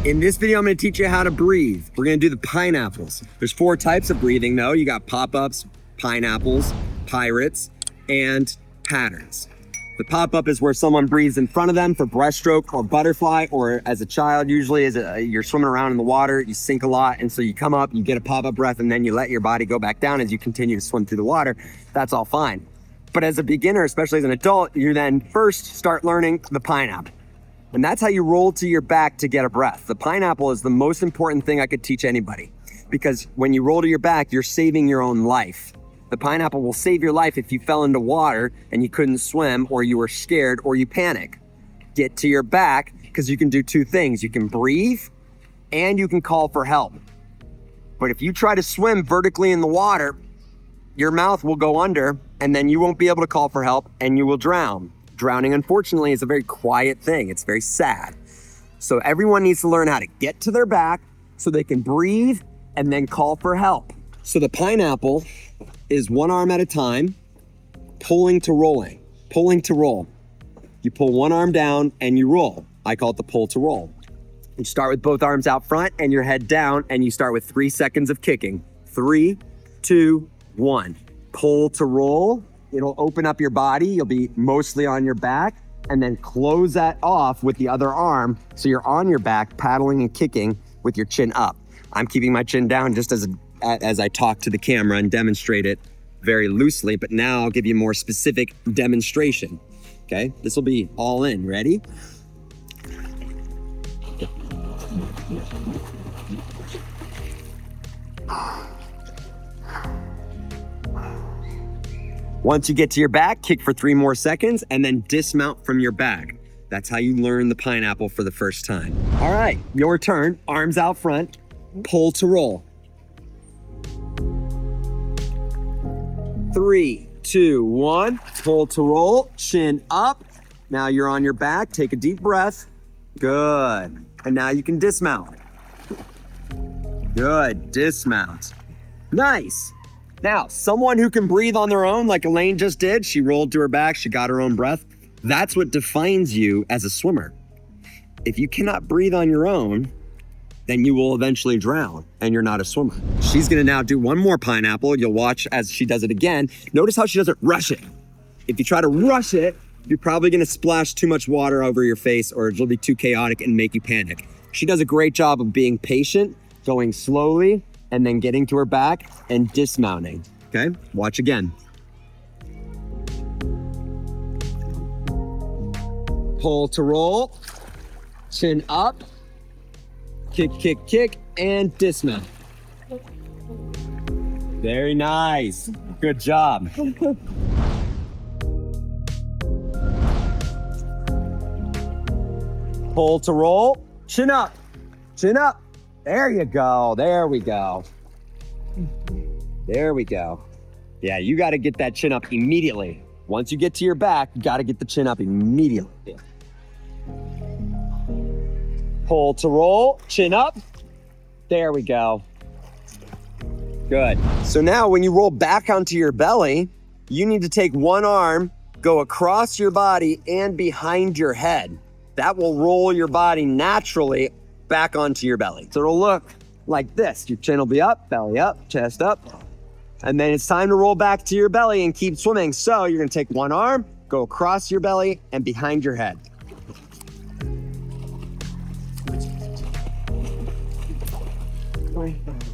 In this video, I'm gonna teach you how to breathe. We're gonna do the pineapples. There's 4 types of breathing though. You got pop-ups, pineapples, pirates, and patterns. The pop-up is where someone breathes in front of them for breaststroke or butterfly, or as a child, usually you're swimming around in the water, you sink a lot, and so you come up, you get a pop-up breath, and then you let your body go back down as you continue to swim through the water. That's all fine. But as a beginner, especially as an adult, you then first start learning the pineapple. And that's how you roll to your back to get a breath. The pineapple is the most important thing I could teach anybody, because when you roll to your back, you're saving your own life. The pineapple will save your life if you fell into water and you couldn't swim, or you were scared, or you panic. Get to your back, because you can do 2 things. You can breathe and you can call for help. But if you try to swim vertically in the water, your mouth will go under and then you won't be able to call for help and you will drown. Drowning, unfortunately, is a very quiet thing. It's very sad. So everyone needs to learn how to get to their back so they can breathe and then call for help. So the pineapple is 1 arm at a time, pulling to rolling, pulling to roll. You pull 1 arm down and you roll. I call it the pull to roll. You start with both arms out front and your head down, and you start with 3 seconds of kicking. 3, 2, 1. Pull to roll. It'll open up your body. You'll be mostly on your back, and then close that off with the other arm so you're on your back, paddling and kicking with your chin up. I'm keeping my chin down just as I talk to the camera and demonstrate it very loosely, but now I'll give you a more specific demonstration. Okay, this will be all in. Ready? Once you get to your back, kick for 3 more seconds and then dismount from your back. That's how you learn the pineapple for the first time. All right, your turn. Arms out front, pull to roll. 3, 2, 1, pull to roll, chin up. Now you're on your back, take a deep breath. Good. And now you can dismount. Good, dismount. Nice. Now, someone who can breathe on their own, like Elaine just did, she rolled to her back, she got her own breath. That's what defines you as a swimmer. If you cannot breathe on your own, then you will eventually drown and you're not a swimmer. She's gonna now do 1 more pineapple. You'll watch as she does it again. Notice how she doesn't rush it. If you try to rush it, you're probably gonna splash too much water over your face, or it'll be too chaotic and make you panic. She does a great job of being patient, going slowly, and then getting to her back and dismounting. Okay, watch again. Pull to roll, chin up, kick, kick, kick, and dismount. Very nice. Good job. Pull to roll, chin up, chin up. There you go. There we go. There we go. Yeah, you got to get that chin up immediately. Once you get to your back, you got to get the chin up immediately. Pull to roll, chin up. There we go. Good. So now when you roll back onto your belly, you need to take 1 arm, go across your body and behind your head. That will roll your body naturally back onto your belly. So it'll look like this. Your chin will be up, belly up, chest up. And then it's time to roll back to your belly and keep swimming. So you're gonna take 1 arm, go across your belly and behind your head.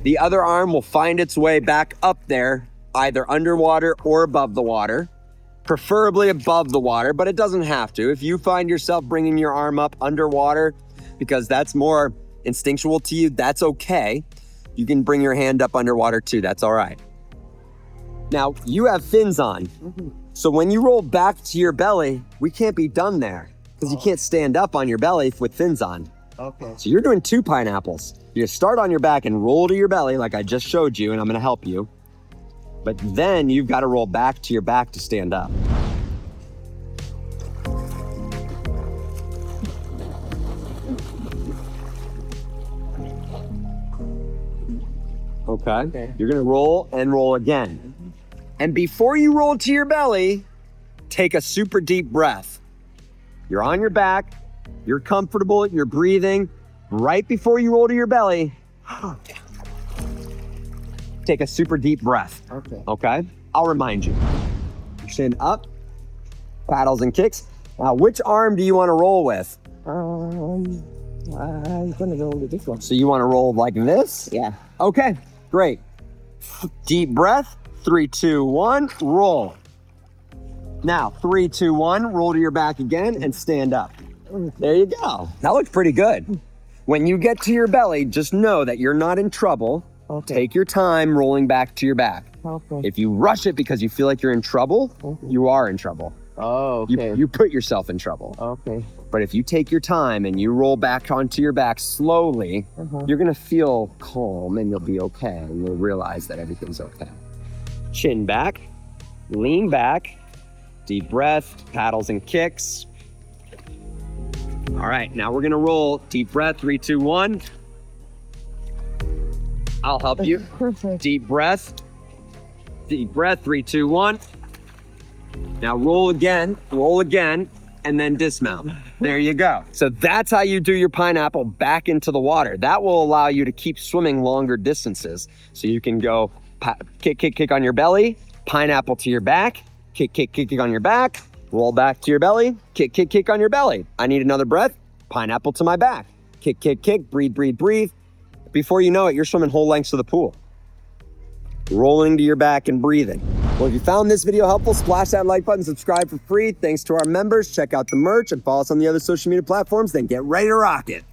The other arm will find its way back up there, either underwater or above the water, preferably above the water, but it doesn't have to. If you find yourself bringing your arm up underwater, because that's more instinctual to you, that's okay. You can bring your hand up underwater too, that's all right. Now, you have fins on. So when you roll back to your belly, we can't be done there because you can't stand up on your belly with fins on. Okay. So you're doing 2 pineapples. You start on your back and roll to your belly like I just showed you, and I'm gonna help you. But then you've got to roll back to your back to stand up. Okay. You're gonna roll and roll again. And before you roll to your belly, take a super deep breath. You're on your back, you're comfortable, you're breathing, Right before you roll to your belly, take a super deep breath. Okay? I'll remind you. Chin up, paddles and kicks. Now, which arm do you want to roll with? I'm gonna go with this one. So you want to roll like this? Yeah. Okay, great. Deep breath. 3, 2, 1, roll. Now, 3, 2, 1, roll to your back again and stand up. There you go. That looks pretty good. When you get to your belly, just know that you're not in trouble. Okay. Take your time rolling back to your back. Okay. If you rush it because you feel like you're in trouble, you are in trouble. Oh, okay. You put yourself in trouble. Okay. But if you take your time and you roll back onto your back slowly, you're gonna feel calm and you'll be okay. And you'll realize that everything's okay. Chin back, lean back, deep breath, paddles and kicks. All right, now we're gonna roll. Deep breath, 3, 2, 1. I'll help you. Deep breath, 3, 2, 1. Now roll again, and then dismount. There you go. So that's how you do your pineapple back into the water. That will allow you to keep swimming longer distances. So you can go kick, kick, kick on your belly, pineapple to your back, kick, kick, kick, kick on your back, roll back to your belly, kick, kick, kick on your belly. I need another breath, pineapple to my back, kick, kick, kick, breathe, breathe, breathe. Before you know it, you're swimming whole lengths of the pool. Rolling to your back and breathing. Well, if you found this video helpful, splash that like button, subscribe for free. Thanks to our members. Check out the merch and follow us on the other social media platforms. Then get ready to rock it.